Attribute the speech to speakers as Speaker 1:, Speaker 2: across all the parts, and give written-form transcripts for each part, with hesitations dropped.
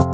Speaker 1: Hey,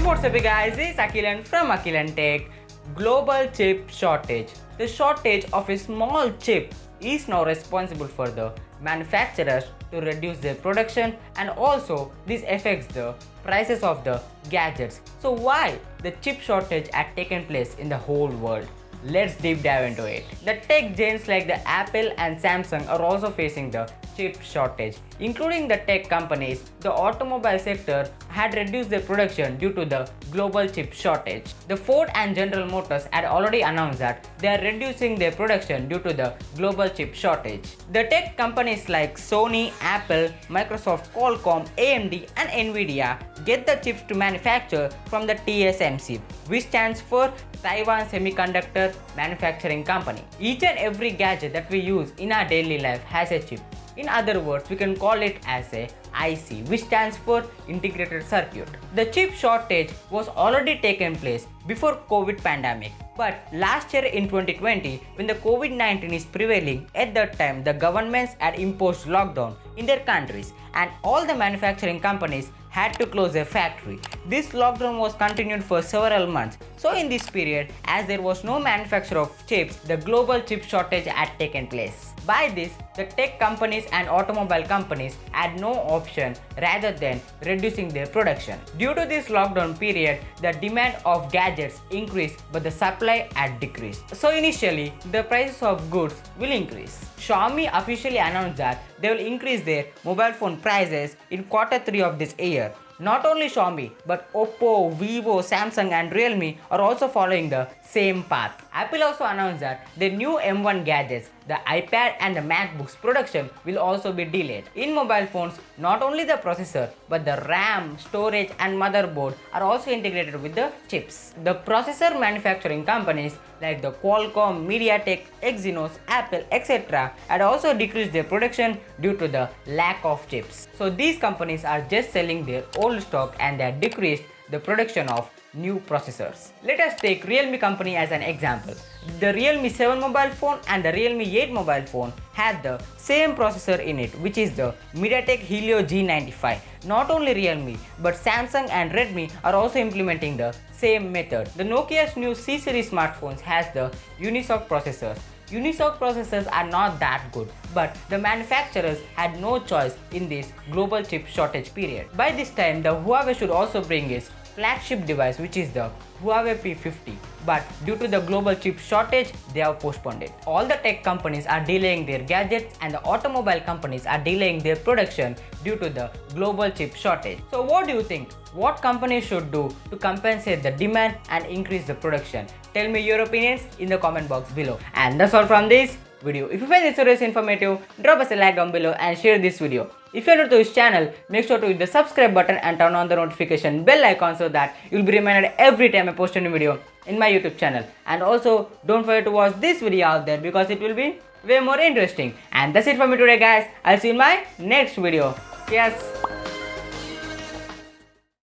Speaker 1: what's up guys, this is Akhilan from AkhilanTech. Global chip shortage. The shortage of a small chip is now responsible for the manufacturers to reduce their production, and also this affects the prices of the gadgets. So why the chip shortage had taken place in the whole world? Let's deep dive into it. The tech giants like the Apple and Samsung are also facing the chip shortage. Including the tech companies, the automobile sector had reduced their production due to the global chip shortage. The Ford and General Motors had already announced that they are reducing their production due to the global chip shortage. The tech companies like Sony, Apple, Microsoft, Qualcomm, AMD and Nvidia get the chips to manufacture from the TSMC, which stands for Taiwan Semiconductor Manufacturing Company. Each and every gadget that we use in our daily life has a chip. In other words, we can call it as a IC, which stands for integrated circuit. The chip shortage was already taken place before COVID pandemic. But last year in 2020, when the COVID-19 is prevailing, at that time the governments had imposed lockdown in their countries and all the manufacturing companies had to close their factory. This lockdown was continued for several months. So in this period, as there was no manufacture of chips, the global chip shortage had taken place. By this, the tech companies and automobile companies had no option rather than reducing their production. Due to this lockdown period, the demand of gadgets increased but the supply had decreased. So initially, the prices of goods will increase. Xiaomi officially announced that they will increase their mobile phone prices in Q3 of this year. Not only Xiaomi, but Oppo, Vivo, Samsung and Realme are also following the same path. Apple also announced that the new M1 gadgets, the iPad and the MacBooks production will also be delayed. In mobile phones, not only the processor, but the RAM, storage and motherboard are also integrated with the chips. The processor manufacturing companies like the Qualcomm, MediaTek, Exynos, Apple, etc. had also decreased their production due to the lack of chips. So these companies are just selling their old stock and they have decreased the production of new processors. Let us take Realme company as an example. The Realme 7 mobile phone and the Realme 8 mobile phone had the same processor in it, which is the MediaTek Helio G95. Not only Realme, but Samsung and Redmi are also implementing the same method. The Nokia's new C series smartphones has the Unisoc processors. Unisoc processors are not that good, but the manufacturers had no choice in this global chip shortage period. By this time, the Huawei should also bring its flagship device, which is the Huawei P50, but due to the global chip shortage, they have postponed it. All the tech companies are delaying their gadgets and the automobile companies are delaying their production due to the global chip shortage. So what do you think? What companies should do to compensate the demand and increase the production? Tell me your opinions in the comment box below. And that's all from this video. If you find this video informative, drop us a like down below and share this video. If you are new to this channel, make sure to hit the subscribe button and turn on the notification bell icon so that you will be reminded every time I post a new video in my YouTube channel. And also, don't forget to watch this video out there because it will be way more interesting. And that's it for me today guys. I'll see you in my next video. Yes.